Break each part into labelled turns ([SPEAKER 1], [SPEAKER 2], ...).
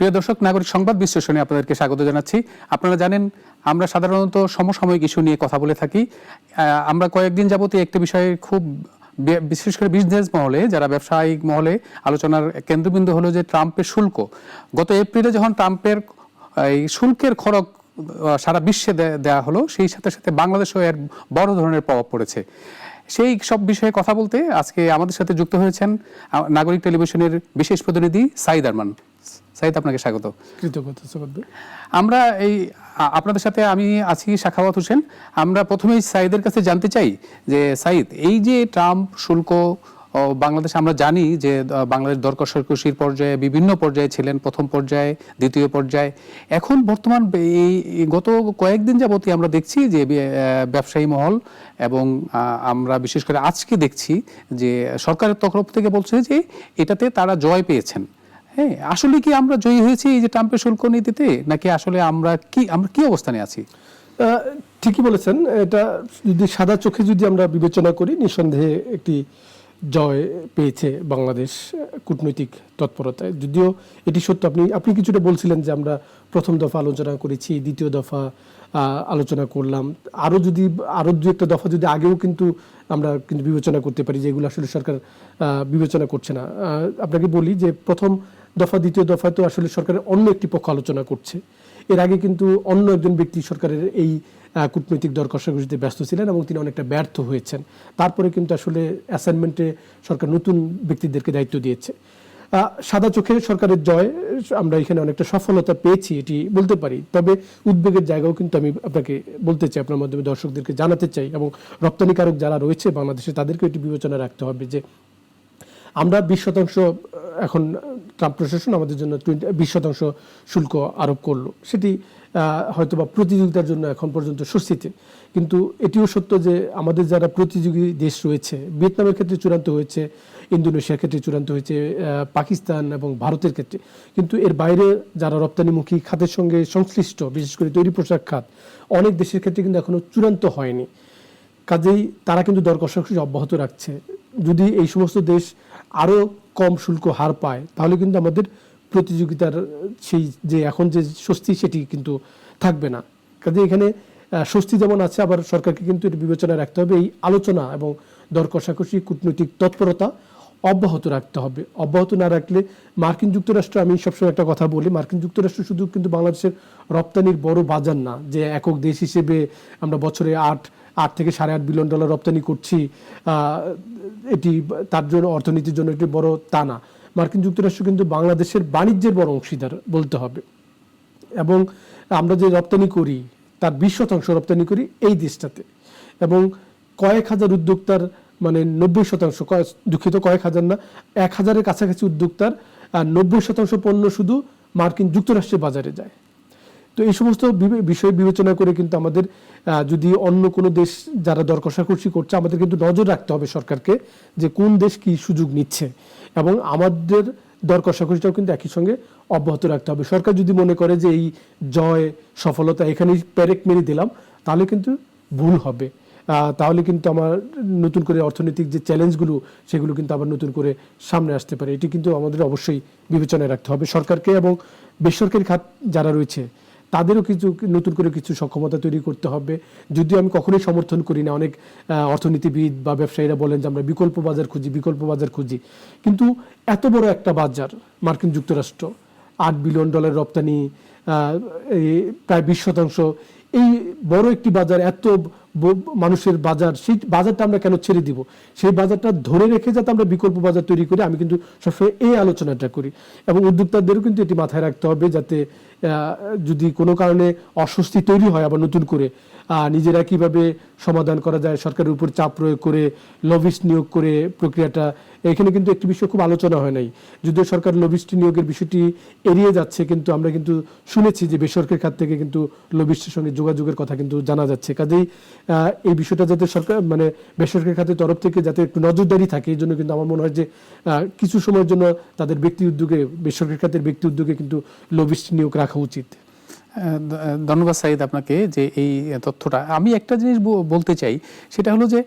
[SPEAKER 1] প্রিয় দর্শক, নাগরিক সংবাদ বিশ্লেষণে আপনাদেরকে স্বাগত জানাচ্ছি। আপনারা জানেন আমরা সাধারণত সমসাময়িক ইস্যু নিয়ে কথা বলে থাকি। আমরা কয়েকদিন যাবত একটা বিষয়ে খুব বিশেষ করে বিজনেস মহলে, যারা ব্যবসায়িক মহলে আলোচনার কেন্দ্রবিন্দু হলো যে ট্রাম্পের শুল্ক। গত এপ্রিলে যখন ট্রাম্পের এই শুল্কের খরচ সারা বিশ্বে দেওয়া হলো, সেই সাথে সাথে বাংলাদেশেও এর বড় ধরনের প্রভাব পড়েছে। সেই সব বিষয়ে কথা বলতে আজকে আমাদের সাথে যুক্ত হয়েছেন নাগরিক টেলিভিশনের বিশেষ প্রতিনিধি সাইদ আরমান। সাইদ, আপনাকে স্বাগত।
[SPEAKER 2] কৃতজ্ঞতা।
[SPEAKER 1] আমরা আপনাদের সাথে আমি আছি সাখাওয়াত হোসেন। আমরা প্রথমেই সাইদের কাছে জানতে চাই যে সাইদ, এই যে ট্রাম্প শুল্ক বাংলাদেশ, আমরা জানি যে বাংলাদেশ দর কষাকষির পর্যায়ে বিভিন্ন পর্যায়ে ছিলেন, প্রথম পর্যায়ে, দ্বিতীয় পর্যায়ে। এখন বর্তমান এই গত কয়েকদিন যাবতই আমরা দেখছি যে ব্যবসায়ী মহল এবং আমরা বিশেষ করে আজকে দেখছি যে সরকারের তরফ থেকে বলছে যে এটাতে তারা জয় পেয়েছেন। হ্যাঁ, আসলে কি আমরা জয়ী হয়েছি এই যে ট্রাম্পের শুল্ক নীতিতে, নাকি আসলে আমরা কি অবস্থানে আছি?
[SPEAKER 2] ঠিকই বলেছেন। এটা যদি সাদা চোখে যদি আমরা বিবেচনা করি, নিঃসন্দেহে একটি জয় পেয়েছে বাংলাদেশ কূটনৈতিক তৎপরতায়। যদিও এটি সত্য, আপনি কিছুটা বলছিলেন যে আমরা প্রথম দফা আলোচনা করেছি, দ্বিতীয় দফা আলোচনা করলাম, আরও দু একটা দফা যদি আগেও কিন্তু আমরা কিন্তু বিবেচনা করতে পারি, যেগুলো আসলে সরকার বিবেচনা করছে না। আপনাকে বলি যে প্রথম দফা দ্বিতীয় দফায় তো আসলে সরকারের অন্য একটি পক্ষ আলোচনা করছে। এর আগে কিন্তু অন্য একজন ব্যক্তি সরকারের এই কূটনৈতিক দর কষাকষিতে ব্যস্ত ছিলেন এবং তিনি অনেকটা ব্যর্থ হয়েছেন। তারপরে কিন্তু আসলে অ্যাসাইনমেন্টে সরকার নতুন ব্যক্তিদেরকে দায়িত্ব দিয়েছে। সাদা চোখে সরকারের জয়, আমরা এখানে অনেকটা সফলতা পেয়েছি এটি বলতে পারি। তবে উদ্বেগের জায়গাও কিন্তু আমি আপনাকে বলতে চাই, আপনার মাধ্যমে দর্শকদেরকে জানাতে চাই, এবং রপ্তানিকারক যারা রয়েছে বাংলাদেশে তাদেরকে এটি বিবেচনা রাখতে হবে যে আমরা 20% এখন ট্রাম্প প্রশাসন আমাদের জন্য 20% শুল্ক আরোপ করলো। সেটি হয়তোবা প্রতিযোগিতার জন্য এখন পর্যন্ত স্বস্তিতে, কিন্তু এটিও সত্য যে আমাদের যারা প্রতিযোগী দেশ রয়েছে, ভিয়েতনামের ক্ষেত্রে চূড়ান্ত হয়েছে, ইন্দোনেশিয়ার ক্ষেত্রে চূড়ান্ত হয়েছে, পাকিস্তান এবং ভারতের ক্ষেত্রে, কিন্তু এর বাইরে যারা রপ্তানিমুখী খাতের সঙ্গে সংশ্লিষ্ট, বিশেষ করে তৈরি পোশাক খাত, অনেক দেশের ক্ষেত্রে কিন্তু এখনো চূড়ান্ত হয়নি। কাজেই তারা কিন্তু দর কষাকষি অব্যাহত রাখছে। যদি এই সমস্ত দেশ আরও কম শুল্ক হার পায়, তাহলে কিন্তু আমাদের প্রতিযোগিতার সেই যে এখন যে স্বস্তি, সেটি কিন্তু থাকবে না। কাজে এখানে স্বস্তি যেমন আছে, আবার সরকারকে কিন্তু এটি বিবেচনায় রাখতে হবে, এই আলোচনা এবং দর কষাকষি কূটনৈতিক তৎপরতা অব্যাহত রাখতে হবে। অব্যাহত না রাখলে মার্কিন যুক্তরাষ্ট্র, আমি সবসময় একটা কথা বলি, মার্কিন যুক্তরাষ্ট্র শুধু কিন্তু বাংলাদেশের রপ্তানির বড় বাজার না, যে একক দেশ হিসেবে আমরা বছরে 8 থেকে $8.5 বিলিয়ন রপ্তানি করছি, এটি তার জন্য অর্থনীতির জন্য একটি বড় তা না। মার্কিন যুক্তরাষ্ট্র কিন্তু বাংলাদেশের বাণিজ্যের বড় অংশীদার বলতে হবে, এবং আমরা যে রপ্তানি করি তার 20% রপ্তানি করি এই দেশটাতে, এবং কয়েক হাজার উদ্যোক্তার, মানে 90%, দুঃখিত, কয়েক হাজার না, 1000-এর কাছাকাছি উদ্যোক্তার 90% পণ্য শুধু মার্কিন যুক্তরাষ্ট্রের বাজারে যায়। তো এই সমস্ত বিষয় বিবেচনা করে কিন্তু আমাদের, যদি অন্য কোনো দেশ যারা দর কষাকষি করছে, আমাদের কিন্তু নজর রাখতে হবে সরকারকে যে কোন দেশ কি সুযোগ নিচ্ছে, এবং আমাদের দর কষাকষিটাও কিন্তু একই সঙ্গে অব্যাহত রাখতে হবে। সরকার যদি মনে করে যে এই জয় সফলতা এখানেই পেরেক মেরে দিলাম, তাহলে কিন্তু ভুল হবে। তাহলে কিন্তু আমার নতুন করে অর্থনৈতিক যে চ্যালেঞ্জগুলো, সেগুলো কিন্তু আবার নতুন করে সামনে আসতে পারে। এটি কিন্তু আমাদের অবশ্যই বিবেচনায় রাখতে হবে সরকারকে, এবং বেসরকারি খাত যারা রয়েছে তাদেরও নতুন করে কিছু সক্ষমতা তৈরি করতে হবে। যদিও আমি কখনোই সমর্থন করি না, অনেক অর্থনীতিবিদ বা ব্যবসায়ীরা বলেন যে আমরা বিকল্প বাজার খুঁজি, কিন্তু এত বড় একটা বাজার মার্কিন যুক্তরাষ্ট্র, $8 বিলিয়ন রপ্তানি, প্রায় 20%, এই বড় একটি বাজার, এত মানুষের বাজার, সেই বাজারটা আমরা কেন ছেড়ে দিব? সেই বাজারটা ধরে রেখে যাতে আমরা বিকল্প বাজার তৈরি করি, আমি কিন্তু সবসময় এই আলোচনাটা করি। এবং উদ্যোক্তাদেরও কিন্তু এটি মাথায় রাখতে হবে, যাতে যদি কোনো কারণে অস্বস্তি তৈরি হয়, আবার নতুন করে নিজেরা কিভাবে সমাধান করা যায়, সরকারের উপর চাপ প্রয়োগ করে, লবিস্ট নিয়োগ করে প্রক্রিয়াটা, এখানে কিন্তু একটি বিষয় খুব আলোচনা হয় নাই। যদিও সরকার লবিস্ট নিয়োগের বিষয়টি এড়িয়ে যাচ্ছে, কিন্তু আমরা কিন্তু শুনেছি যে বেসরকারি খাত থেকে কিন্তু লবিস্টের সঙ্গে যোগাযোগের কথা কিন্তু জানা যাচ্ছে। কাজেই এই বিষয়টা যাতে সরকার, মানে বেসরকারি খাতের তরফ থেকে যাতে একটু নজরদারি থাকে, এই জন্য কিন্তু আমার মনে হয় যে কিছু সময়ের জন্য তাদের ব্যক্তি উদ্যোগে, বেসরকারি খাতের ব্যক্তি উদ্যোগে কিন্তু লবিস্ট নিয়োগ রাখা উচিত।
[SPEAKER 1] ধন্যবাদ সাইদ আপনাকে যে এই তথ্যটা। আমি একটা জিনিস বলতে চাই, সেটা হলো যে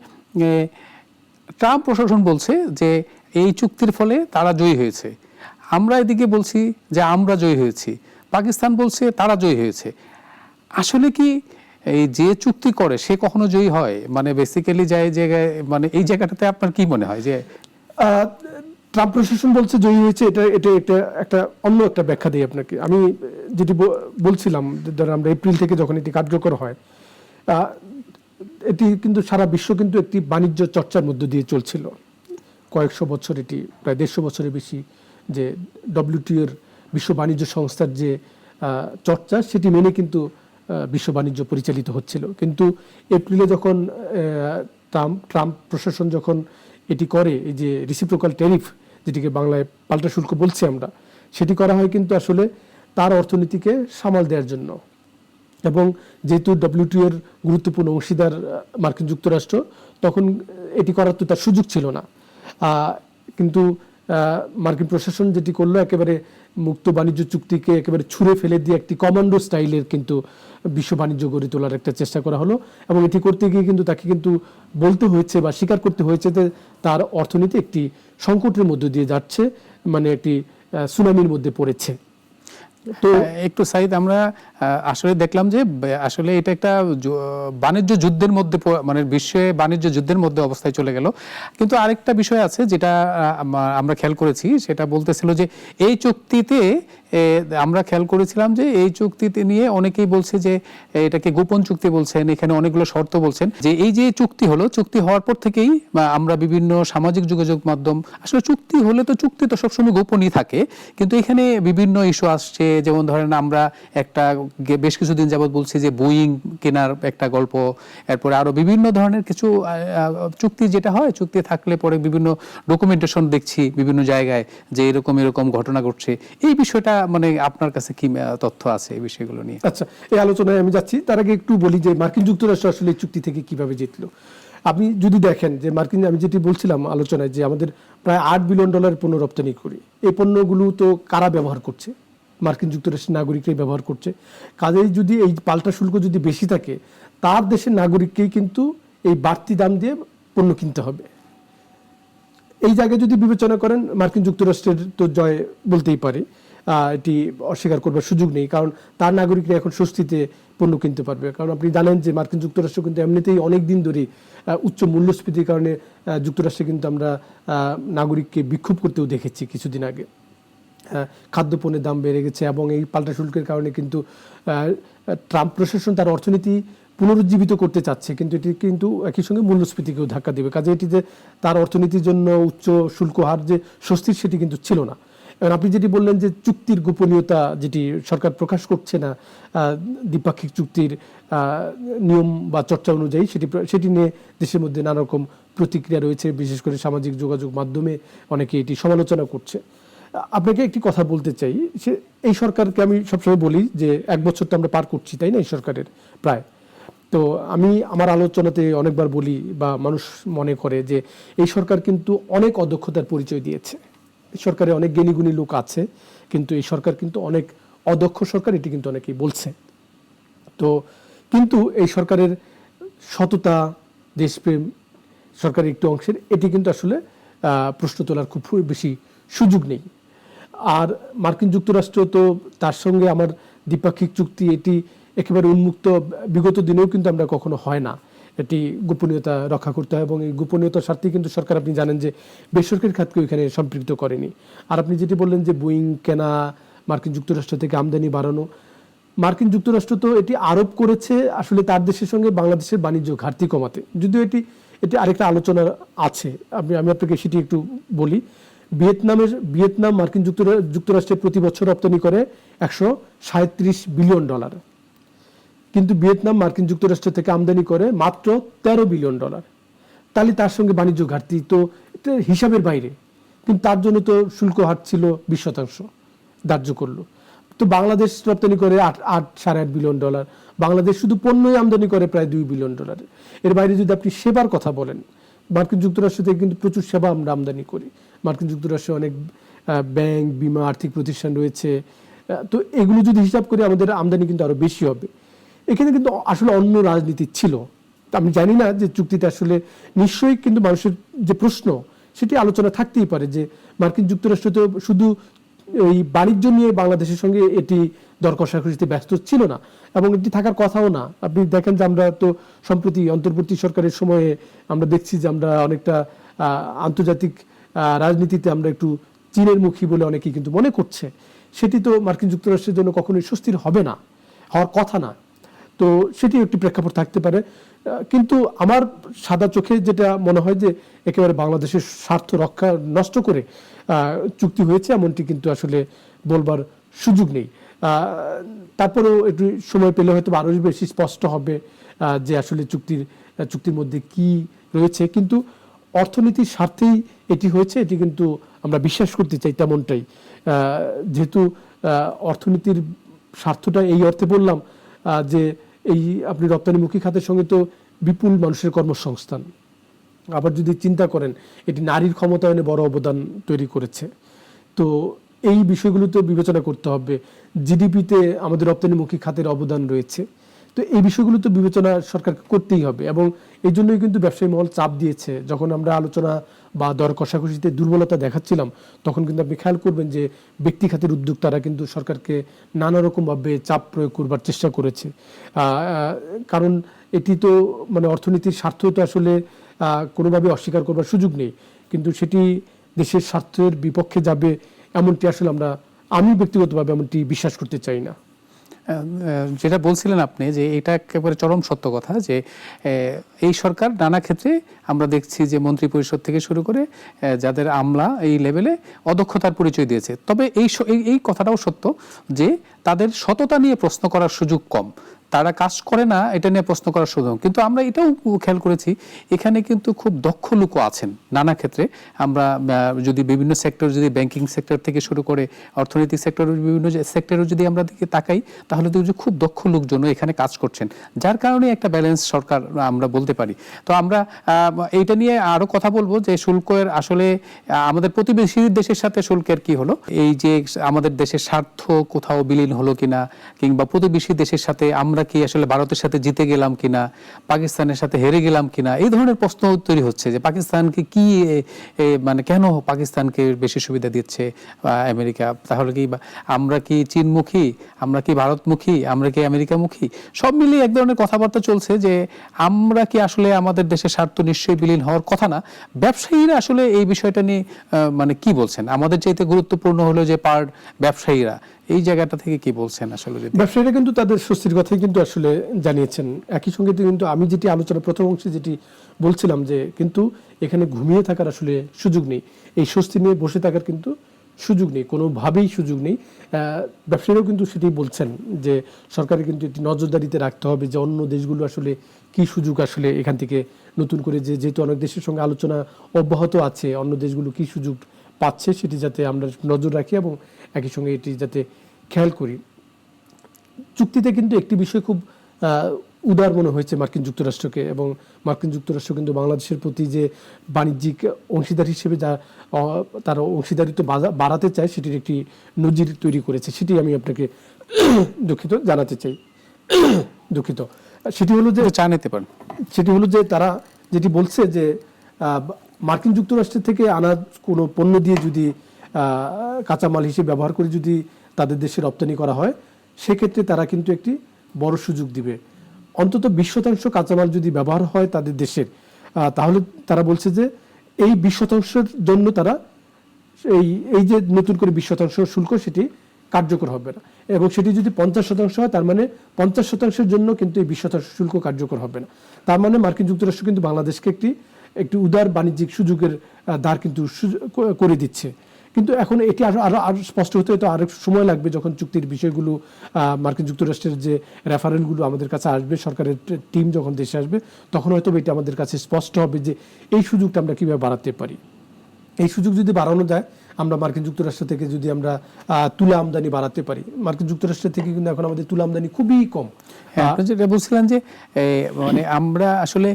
[SPEAKER 1] ট্রাম্প প্রশাসন বলছে যে এই চুক্তির ফলে তারা জয়ী হয়েছে। আমরা এদিকে বলছি যে আমরা জয়ী হয়েছি, পাকিস্তান বলছে তারা জয়ী হয়েছে। আসলে কি এই যে চুক্তি করে সে কখনো জয়ী হয়? মানে বেসিক্যালি যায় জায়গায়, মানে এই জায়গাটাতে আপনার কি মনে হয় যে
[SPEAKER 2] ট্রাম্প প্রশাসন বলছে জয়ী হয়েছে, এটা এটা এটা একটা অন্য একটা ব্যাখ্যা দিই আপনাকে। আমি যেটি বলছিলাম, ধরেন আমরা এপ্রিল থেকে যখন এটি কার্যকর হয়, এটি কিন্তু সারা বিশ্ব কিন্তু একটি বাণিজ্য চর্চার মধ্য দিয়ে চলছিল কয়েকশো বছর, এটি প্রায় 150 বছরের বেশি, যে ডব্লিউটিওর বিশ্ব বাণিজ্য সংস্থার যে চর্চা সেটি মেনে কিন্তু বিশ্ব বাণিজ্য পরিচালিত হচ্ছিল। কিন্তু এপ্রিলে যখন ট্রাম্প প্রশাসন যখন এটি করে, এই যে রিসিপ্রোকাল ট্যারিফ, যেটিকে বাংলায় পাল্টা শুল্ক বলছি আমরা, সেটি করা হয় কিন্তু আসলে তার অর্থনীতিকে সামাল দেওয়ার জন্য। এবং যেহেতু ডব্লিউটিওর গুরুত্বপূর্ণ অংশীদার মার্কিন যুক্তরাষ্ট্র, তখন এটি করার তো তার সুযোগ ছিল না। কিন্তু মার্কিন প্রশাসন যেটি করলো, একেবারে মুক্ত বাণিজ্য চুক্তিকে একেবারে ছুঁড়ে ফেলে দিয়ে একটি কমান্ডো স্টাইলের কিন্তু বিশ্ব বাণিজ্য গড়ে তোলার একটা চেষ্টা করা হলো। এবং এটি করতে গিয়ে কিন্তু তাকে কিন্তু বলতে হয়েছে বা স্বীকার করতে হয়েছে যে তার অর্থনীতি একটি সংকটের মধ্য দিয়ে যাচ্ছে, মানে একটি সুনামির মধ্যে পড়েছে।
[SPEAKER 1] তো একটু সাইদ, আমরা আসলে দেখলাম যে আসলে এটা একটা বাণিজ্য যুদ্ধের মধ্যে, মানে বিশ্বে বাণিজ্য যুদ্ধের মধ্যে অবস্থায় চলে গেল। কিন্তু আরেকটা বিষয় আছে যেটা আমরা খেয়াল করেছি, সেটা বলতেছিল যে এই চুক্তিতে আমরা খেয়াল করেছিলাম যে এই চুক্তিতে নিয়ে অনেকেই বলছে যে এটাকে গোপন চুক্তি বলছেন, এখানে অনেকগুলো শর্ত বলছেন। যে এই যে চুক্তি হলো, চুক্তি হওয়ার পর থেকেই আমরা বিভিন্ন সামাজিক যোগাযোগ মাধ্যম, আসলে চুক্তি হলে তো চুক্তি তো সবসময় গোপনই থাকে, কিন্তু এখানে বিভিন্ন ইস্যু আসছে। যেমন ধরেন আমরা একটা বেশ কিছুদিন যাবত বলছি যে বোয়িং কেনার একটা গল্প, এরপরে আরো বিভিন্ন ধরনের কিছু চুক্তি যেটা হয়, চুক্তি থাকলে পরে বিভিন্ন ডকুমেন্টেশন দেখছি বিভিন্ন জায়গায় যে এরকম এরকম ঘটনা ঘটছে। এই বিষয়টা মানে আপনার কাছে কি তথ্য আছে এই বিষয়গুলো নিয়ে?
[SPEAKER 2] আচ্ছা, এই আলোচনায় আমি যাচ্ছি, তার আগে একটু বলি যে মার্কিন যুক্তরাষ্ট্র আসলে এই চুক্তি থেকে কিভাবে জিতলো। আপনি যদি দেখেন যে আমি যেটি বলছিলাম আলোচনায়, যে আমাদের প্রায় $8 বিলিয়ন পণ্য রপ্তানি করি, এই পণ্যগুলো তো কারা ব্যবহার করছে? মার্কিন যুক্তরাষ্ট্রের নাগরিকরাই ব্যবহার করছে। কাজেই যদি এই পাল্টা শুল্ক যদি বেশি থাকে, তার দেশের নাগরিককেই কিন্তু এই বাড়তি দাম দিয়ে পণ্য কিনতে হবে। এই জায়গায় যদি বিবেচনা করেন, মার্কিন যুক্তরাষ্ট্রের তো জয় বলতেই পারে, এটি অস্বীকার করবার সুযোগ নেই, কারণ তার নাগরিকরা এখন স্বস্তিতে পণ্য কিনতে পারবে। কারণ আপনি জানেন যে মার্কিন যুক্তরাষ্ট্র কিন্তু এমনিতেই অনেক দিন ধরে উচ্চ মূল্যস্ফীতির কারণে যুক্তরাষ্ট্রে কিন্তু আমরা নাগরিককে বিক্ষোভ করতেও দেখেছি কিছুদিন আগে। খাদ্যপণ্যের দাম বেড়ে গেছে এবং এই পাল্টা শুল্কের কারণে কিন্তু ট্রাম্প প্রশাসন তার অর্থনীতি পুনরুজ্জীবিত করতে চাচ্ছে, কিন্তু এটি কিন্তু একই সঙ্গে মূল্যস্ফীতিকেও ধাক্কা দেবে। কাজে এটি যে তার অর্থনীতির জন্য উচ্চ শুল্ক হার যে স্বস্তির, সেটি কিন্তু ছিল না। এবং আপনি যেটি বললেন যে চুক্তির গোপনীয়তা যেটি সরকার প্রকাশ করছে না, দ্বিপাক্ষিক চুক্তির নিয়ম বা চর্চা অনুযায়ী, সেটি নিয়ে দেশের মধ্যে নানা রকম প্রতিক্রিয়া রয়েছে, বিশেষ করে সামাজিক যোগাযোগ মাধ্যমে অনেকে এটি সমালোচনা করছে। আপনাকে একটি কথা বলতে চাই, এই সরকারকে আমি সবসময় বলি যে 1 বছর তো আমরা পার করছি, তাই না, এই সরকারের প্রায়। তো আমি আমার আলোচনাতে অনেকবার বলি বা মানুষ মনে করে যে এই সরকার কিন্তু অনেক অদক্ষতার পরিচয় দিয়েছে। এই সরকারে অনেক জ্ঞানীগুণী লোক আছে, কিন্তু এই সরকার কিন্তু অনেক অদক্ষ সরকার, এটি কিন্তু অনেকেই বলছে। তো কিন্তু এই সরকারের সততা, দেশপ্রেম সরকারের একটু অংশের, এটি কিন্তু আসলে প্রশ্ন তোলার খুব বেশি সুযোগ নেই। আর মার্কিন যুক্তরাষ্ট্র তো, তার সঙ্গে আমার দ্বিপাক্ষিক চুক্তি এটি একেবারে উন্মুক্ত, বিগত দিনেও কিন্তু আমরা কখনো হয় না, এটি গোপনীয়তা রক্ষা করতে হয়। এবং এই গোপনীয়তার স্বার্থে কিন্তু সরকার, আপনি জানেন যে বেসরকারি খাতকে এখানে সম্পৃক্ত করেনি। আর আপনি যেটি বললেন যে বোয়িং কেনা, মার্কিন যুক্তরাষ্ট্র থেকে আমদানি বাড়ানো, মার্কিন যুক্তরাষ্ট্র তো এটি আরোপ করেছে আসলে তার দেশের সঙ্গে বাংলাদেশের বাণিজ্য ঘাটতি কমাতে। যদিও এটি আরেকটা আলোচনা আছে, আমি আপনাকে সেটি একটু বলি। ভিয়েতনাম মার্কিন যুক্তরাষ্ট্রে প্রতি বছর রপ্তানি করে $137 বিলিয়ন, কিন্তু ভিয়েতনাম মার্কিন যুক্তরাষ্ট্র থেকে আমদানি করে মাত্র $13 বিলিয়ন। তাহলে তার সঙ্গে বাণিজ্য ঘাটতি তো এটা হিসাবের বাইরে, কিন্তু তার জন্য তো শুল্ক হার ছিল 20% ধার্য করলো। তো বাংলাদেশ রপ্তানি করে $8.5 বিলিয়ন, বাংলাদেশ শুধু পণ্যই আমদানি করে প্রায় $2 বিলিয়ন। এর বাইরে যদি আপনি সেবার কথা বলেন, মার্কিন যুক্তরাষ্ট্র থেকে কিন্তু প্রচুর সেবা আমরা আমদানি করি। মার্কিন যুক্তরাষ্ট্রে অনেক ব্যাংক, বিমা, আর্থিক প্রতিষ্ঠান রয়েছে। তো এগুলো যদি হিসাব করি আমাদের আমদানি কিন্তু আরো বেশি হবে। এখানে কিন্তু আসলে অন্য রাজনীতি ছিল। আমি জানি না যে চুক্তিতে আসলে, নিশ্চয়ই কিন্তু মানুষের যে প্রশ্ন, সেটি আলোচনা থাকতেই পারে যে মার্কিন যুক্তরাষ্ট্র তো শুধু এই বাণিজ্য নিয়ে বাংলাদেশের সঙ্গে এটি দর কষাকষিতে ব্যস্ত ছিল না এবং এটি থাকার কথাও না। আপনি দেখেন যে আমরা তো সম্প্রতি অন্তর্বর্তী সরকারের সময়ে আমরা দেখছি যে আমরা অনেকটা আন্তর্জাতিক রাজনীতিতে আমরা একটু চীনের মুখী বলে অনেকেই কিন্তু মনে করছে। সেটি তো মার্কিন যুক্তরাষ্ট্রের জন্য কখনোই স্বস্তির হবে না, হওয়ার কথা না। তো সেটি একটি প্রেক্ষাপট থাকতে পারে, কিন্তু আমার সাদা চোখে যেটা মনে হয় যে একেবারে বাংলাদেশের স্বার্থ রক্ষা নষ্ট করে চুক্তি হয়েছে এমনটি কিন্তু আসলে বলবার সুযোগ নেই। তারপরেও একটু সময় পেলে হয়তো আরও বেশি স্পষ্ট হবে যে আসলে চুক্তির মধ্যে কি রয়েছে। কিন্তু অর্থনীতির স্বার্থেই এটি হয়েছে, এটি কিন্তু আমরা বিশ্বাস করতে চাই তেমনটাই। যেহেতু অর্থনীতির স্বার্থটা এই অর্থে বললাম যে এই আপনি রপ্তানিমুখী খাতের সঙ্গে তো বিপুল মানুষের কর্মসংস্থান, আবার যদি চিন্তা করেন এটি নারীর ক্ষমতায়নে বড় অবদান তৈরি করেছে। তো এই বিষয়গুলো তো বিবেচনা করতে হবে। জিডিপিতে আমাদের রপ্তানিমুখী খাতের অবদান রয়েছে, তো এই বিষয়গুলো তো বিবেচনা সরকারকে করতেই হবে এবং এই জন্যই কিন্তু ব্যবসায়ী মহল চাপ দিয়েছে। যখন আমরা আলোচনা বা দর কষাকষিতে দুর্বলতা দেখাচ্ছিলাম তখন কিন্তু আপনি খেয়াল করবেন যে ব্যক্তি খাতের উদ্যোক্তারা কিন্তু সরকারকে নানা রকমভাবে চাপ প্রয়োগ করবার চেষ্টা করেছে। কারণ এটি তো মানে অর্থনীতির স্বার্থ তো আসলে কোনোভাবে অস্বীকার করবার সুযোগ নেই, কিন্তু সেটি দেশের স্বার্থের বিপক্ষে যাবে এমনটি আসলে আমি ব্যক্তিগতভাবে এমনটি বিশ্বাস করতে চাই না।
[SPEAKER 1] যেটা বলছিলেন আপনি যে এটা একেবারে চরম সত্য কথা যে এই সরকার নানা ক্ষেত্রে আমরা দেখছি যে মন্ত্রী পরিষদ থেকে শুরু করে যাদের আমলা এই লেভেলে অদক্ষতার পরিচয় দিয়েছে। তবে এই কথাটাও সত্য যে তাদের সততা নিয়ে প্রশ্ন করার সুযোগ কম, তারা কাজ করে না এটা নিয়ে প্রশ্ন করার সুযোগ। কিন্তু আমরা এটাও খেয়াল করেছি এখানে কিন্তু খুব দক্ষ লোকও আছেন নানা ক্ষেত্রে। আমরা যদি বিভিন্ন সেক্টর, যদি ব্যাংকিং সেক্টর থেকে শুরু করে অর্থনৈতিক সেক্টর, বিভিন্ন সেক্টরে যদি আমরা দিকে তাকাই তাহলে দেখব যে খুব দক্ষ লোকজন এখানে কাজ করছেন, যার কারণে একটা ব্যালেন্স সরকার আমরা বলতে পারি। তো আমরা এইটা নিয়ে আরো কথা বলবো যে শুল্কের আসলে আমাদের প্রতিবেশী দেশের সাথে শুল্কের কি হলো, এই যে আমাদের দেশের স্বার্থ কোথাও বিলীন হলো কিনা, কিংবা প্রতিবেশী দেশের সাথে আমরা কি আসলে ভারতের সাথে জিতে গেলাম কিনা, পাকিস্তানের সাথে হেরে গেলাম কিনা, এই ধরনের প্রশ্ন তৈরি হচ্ছে যে পাকিস্তানকে কি মানে কেন পাকিস্তানকে বেশি সুবিধা দিচ্ছে আমেরিকা, তাহলে কি আমরা কি চীনমুখী, আমরা কি ভারতমুখী, আমরা কি আমেরিকামুখী, সব মিলিয়ে এক ধরনের কথাবার্তা চলছে যে আমরা কি আসলে আমাদের দেশের স্বার্থ নিশ্চয়ই বিলীন হওয়ার কথা না। ব্যবসায়ীরা আসলে এই বিষয়টা নিয়ে মানে কি বলছেন? আমাদের চাইতে গুরুত্বপূর্ণ হলো যে পার্ট ব্যবসায়ীরা এই জায়গাটা থেকে কি বলছেন? আসলে
[SPEAKER 2] ব্যবসায়ীরা কিন্তু তাদের স্বস্তির কথাই কিন্তু আসলে জানিয়েছেন। একই সঙ্গে কিন্তু আমি যেটি আলোচনা প্রথম অংশে যেটি বলছিলাম যে কিন্তু এখানে ঘুমিয়ে থাকার আসলে সুযোগ নেই, এই স্বস্তি নিয়ে বসে থাকার কিন্তু সুযোগ নেই, কোনোভাবেই সুযোগ নেই। ব্যবসায়ীরাও কিন্তু সেটি বলছেন যে সরকারের কিন্তু একটি নজরদারিতে রাখতে হবে যে অন্য দেশগুলো আসলে কি সুযোগ আসলে এখান থেকে নতুন করে, যেহেতু অনেক দেশের সঙ্গে আলোচনা অব্যাহত আছে, অন্য দেশগুলো কি সুযোগ পাচ্ছে সেটি যাতে আমরা নজর রাখি এবং একই সঙ্গে এটি যাতে খেয়াল করি। চুক্তিতে কিন্তু একটি বিষয় খুব উদার মনে হয়েছে মার্কিন যুক্তরাষ্ট্রকে, এবং মার্কিন যুক্তরাষ্ট্র কিন্তু বাংলাদেশের প্রতি যে বাণিজ্যিক অংশীদার হিসেবে যা তার অংশীদারিত্ব বাড়াতে চায় সেটির একটি নজির তৈরি করেছে, সেটি আমি আপনাকে জানাতে চাই। দুঃখিত। সেটি হলো যে তারা যেটি বলছে যে মার্কিন যুক্তরাষ্ট্রের থেকে আনা কোনো পণ্য দিয়ে যদি কাঁচামাল হিসেবে ব্যবহার করে যদি তাদের দেশে রপ্তানি করা হয় সেক্ষেত্রে তারা কিন্তু একটি বড় সুযোগ দিবে। অন্তত 20% কাঁচামাল যদি ব্যবহার হয় তাদের দেশের, তাহলে তারা বলছে যে এই 20%-এর জন্য তারা এই যে নতুন করে 20% শুল্ক সেটি কার্যকর হবে না, এবং সেটি যদি 50% হয় তার মানে 50%-এর জন্য কিন্তু এই 20% শুল্ক কার্যকর হবে না। তার মানে মার্কিন যুক্তরাষ্ট্র কিন্তু বাংলাদেশকে একটি উদার বাণিজ্যিক সুযোগের দ্বার কিন্তু করে দিচ্ছে। কিন্তু এখন এটি আরো স্পষ্ট হতে হয়তো আরো সময় লাগবে, যখন চুক্তির বিষয়গুলো মার্কিন যুক্তরাষ্ট্রের যে রেফারেলগুলো আমাদের কাছে আসবে, সরকারের টিম যখন দেশে আসবে তখন হয়তো এটি আমাদের কাছে স্পষ্ট হবে যে এই সুযোগটা আমরা কিভাবে বাড়াতে পারি। এই সুযোগ যদি বাড়ানো যায়, আমরা মার্কিন যুক্তরাষ্ট্র থেকে যদি আমরা তুলা আমদানি বাড়াতে পারি, মার্কিন যুক্তরাষ্ট্র থেকে কিন্তু এখন আমাদের তুলা আমদানি খুবই কম।
[SPEAKER 1] হ্যাঁ, আপনি যেটা বলছিলেন যে মানে আমরা আসলে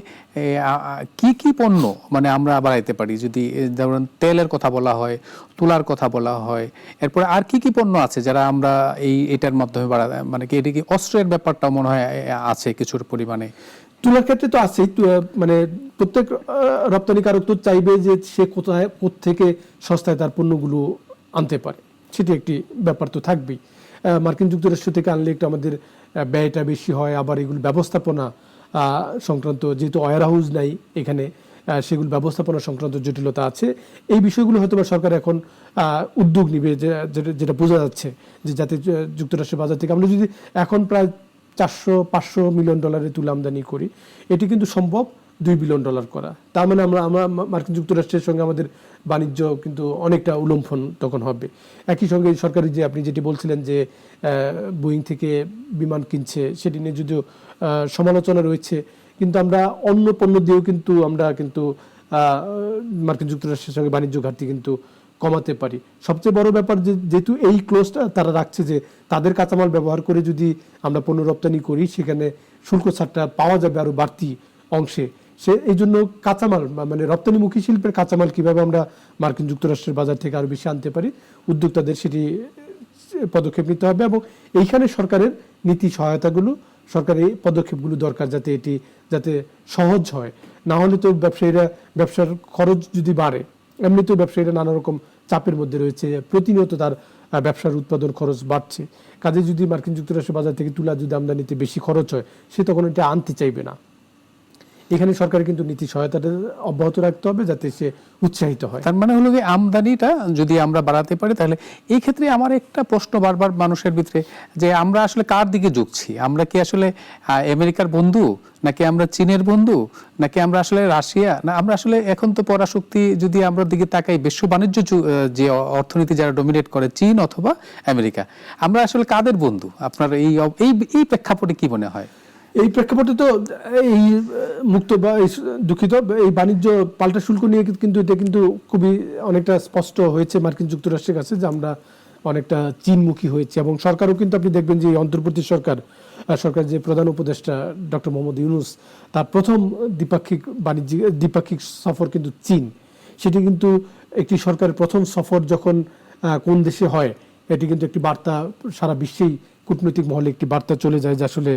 [SPEAKER 1] কি কি পণ্য মানে আমরা বাড়াইতে পারি, যদি ধরুন তেলের কথা বলা হয়, তুলার কথা বলা হয়, এরপরে আর কি কি পণ্য আছে যারা আমরা এটার মাধ্যমে মানে কি এটা কি অস্ত্রের ব্যাপারটা মনে হয় আছে কিছুর পরিমাণে?
[SPEAKER 2] তুলার ক্ষেত্রে তো আছেই, মানে প্রত্যেক রপ্তানিকারক তো চাইবে যে সে কোথেকে সস্তায় তার পণ্যগুলো আনতে পারে। সেটি একটি ব্যাপার তো থাকবেই। মার্কিন যুক্তরাষ্ট্র থেকে আনলে একটু আমাদের ব্যয়টা বেশি হয়, আবার এগুলো ব্যবস্থাপনা সংক্রান্ত, যেহেতু ওয়্যার হাউস নাই এখানে, সেগুলো ব্যবস্থাপনা সংক্রান্ত জটিলতা আছে। এই বিষয়গুলো হয়তো বা সরকার এখন উদ্যোগ নিবে, যেটা বোঝা যাচ্ছে যে যাতে যুক্তরাষ্ট্রের বাজার থেকে আমরা যদি এখন প্রায় 400-500 মিলিয়ন ডলারের তুলা আমদানি করি, এটি কিন্তু সম্ভব $2 বিলিয়ন করা। তার মানে আমরা মার্কিন যুক্তরাষ্ট্রের সঙ্গে আমাদের বাণিজ্য কিন্তু অনেকটা উলম্ফন তখন হবে। একই সঙ্গে সরকারি যে আপনি যেটি বলছিলেন যে বোয়িং থেকে বিমান কিনছে, সেটি নিয়ে যদিও সমালোচনা রয়েছে, কিন্তু আমরা অন্য পণ্য দিয়েও কিন্তু আমরা কিন্তু মার্কিন যুক্তরাষ্ট্রের সঙ্গে বাণিজ্য ঘাটতি কিন্তু কমাতে পারি। সবচেয়ে বড় ব্যাপার যেহেতু এই ক্লোজটা তারা রাখছে যে তাদের কাঁচামাল ব্যবহার করে যদি আমরা পণ্য রপ্তানি করি, সেখানে শুল্ক ছাড়টা পাওয়া যাবে আরো বাড়তি অংশে। এই জন্য কাঁচামাল মানে রপ্তানিমুখী শিল্পের কাঁচামাল কিভাবে আমরা মার্কিন যুক্তরাষ্ট্রের বাজার থেকে আরো বেশি আনতে পারি, উদ্যোক্তাদের সেটি পদক্ষেপ নিতে হবে। এবং এইখানে সরকারের নীতি সহায়তাগুলো, সরকারের পদক্ষেপগুলো দরকার, যাতে এটি যাতে সহজ হয়। না হলে তো ব্যবসার খরচ যদি বাড়ে, এমনিতেও ব্যবসায়ীরা নানা রকম চাপের মধ্যে রয়েছে, প্রতিনিয়ত তার ব্যবসার উৎপাদন খরচ বাড়ছে। কাজে যদি মার্কিন যুক্তরাষ্ট্রের বাজার থেকে তুলা যদি আমদানিতে বেশি খরচ হয়, সে তখন এটা আনতে চাইবে না। এখানে সরকারের কিন্তু নীতি সহায়তাটা অব্যাহত রাখতে হবে যাতে সে উৎসাহিত হয়।
[SPEAKER 1] তার মানে হলো যে আমদানিটা যদি আমরা বাড়াতে পারি, তাহলে এই ক্ষেত্রে আমার একটা প্রশ্ন বারবার মানুষের ভিতরে, যে আমরা আসলে কার দিকে ঝুঁকছি? আমরা কি আসলে আমেরিকার বন্ধু, নাকি আমরা চীনের বন্ধু, নাকি আমরা আসলে রাশিয়া, না আমরা আসলে এখন তো পরাশক্তি যদি আমরা দিকে তাকাই, বিশ্ব বাণিজ্য যে অর্থনীতি যারা ডমিনেট করে, চীন অথবা আমেরিকা, আমরা আসলে কাদের বন্ধু? আপনার এই প্রেক্ষাপটে কি মনে হয়?
[SPEAKER 2] এই প্রেক্ষাপটে তো এই মুক্ত বা দুঃখিত এই বাণিজ্য পাল্টা শুল্ক নিয়ে কিন্তু এটা কিন্তু খুবই অনেকটা স্পষ্ট হয়েছে মার্কিন যুক্তরাষ্ট্রের কাছে যে আমরা অনেকটা চীনমুখী হয়েছে। এবং সরকারও কিন্তু আপনি দেখবেন যে অন্তর্বর্তী সরকার যে প্রধান উপদেষ্টা ডক্টর মোহাম্মদ ইউনূস, তার প্রথম দ্বিপাক্ষিক সফর কিন্তু চীন। সেটি কিন্তু একটি সরকারের প্রথম সফর যখন কোন দেশে হয়, এটি কিন্তু একটি বার্তা সারা বিশ্বেই কূটনৈতিক মহলে একটি বার্তা চলে যায় যে আসলে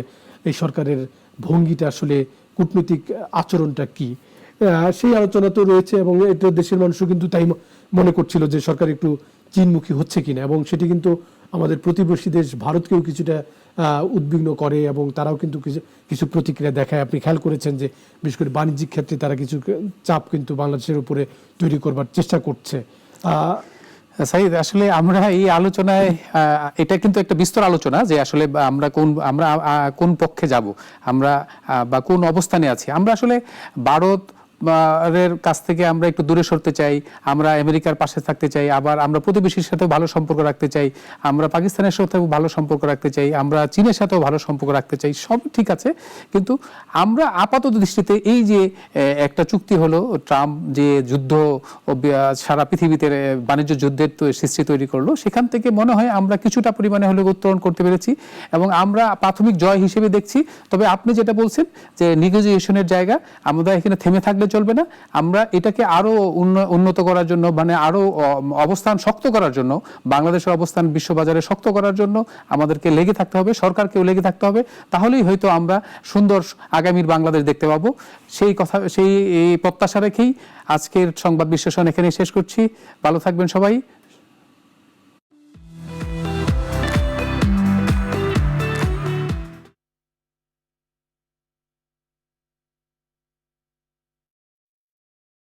[SPEAKER 2] এই সরকারের ভঙ্গিটা, আসলে কূটনৈতিক আচরণটা কি। সেই আলোচনা তো রয়েছে এবং এটা দেশের মানুষও কিন্তু তাই মনে করছিল যে সরকার একটু চীনমুখী হচ্ছে কিনা। এবং সেটি কিন্তু আমাদের প্রতিবেশী দেশ ভারতকেও কিছুটা উদ্বিগ্ন করে এবং তারাও কিন্তু কিছু প্রতিক্রিয়া দেখায়। আপনি খেয়াল করেছেন যে বিশেষ করে বাণিজ্যিক ক্ষেত্রে তারা কিছু চাপ কিন্তু বাংলাদেশের উপরে তৈরি করবার চেষ্টা করছে।
[SPEAKER 1] সাইদ, আসলে আমরা এই আলোচনায়, এটা কিন্তু একটা বিস্তর আলোচনা যে আসলে আমরা কোন পক্ষে যাব, আমরা বা কোন অবস্থানে আছি। আমরা আসলে ভারত এর কাছ থেকে আমরা একটু দূরে সরতে চাই, আমরা আমেরিকার পাশে থাকতে চাই, আবার আমরা প্রতিবেশীর সাথে ভালো সম্পর্ক রাখতে চাই, আমরা পাকিস্তানের সাথেও ভালো সম্পর্ক রাখতে চাই, আমরা চীনের সাথেও ভালো সম্পর্ক রাখতে চাই, সব ঠিক আছে। কিন্তু আমরা আপাতত দৃষ্টিতে এই যে একটা চুক্তি হলো, ট্রাম্প যে যুদ্ধ সারা পৃথিবীতে বাণিজ্য যুদ্ধের সৃষ্টি তৈরি করলো, সেখান থেকে মনে হয় আমরা কিছুটা পরিমাণে হলে উত্তরণ করতে পেরেছি এবং আমরা প্রাথমিক জয় হিসেবে দেখছি। তবে আপনি যেটা বলছেন যে নেগোসিয়েশনের জায়গা, আমরা এখানে থেমে থাকলে চলবে না, আমরা এটাকে আরো উন্নত করার জন্য, মানে আরো অবস্থান শক্ত করার জন্য, বাংলাদেশের অবস্থান বিশ্ববাজারে শক্ত করার জন্য আমাদেরকে লেগে থাকতে হবে, সরকারকেও লেগে থাকতে হবে। তাহলেই হয়তো আমরা সুন্দর আগামীর বাংলাদেশ দেখতে পাবো। সেই প্রত্যাশা রেখেই আজকের সংবাদ বিশ্লেষণ এখানে শেষ করছি। ভালো থাকবেন সবাই।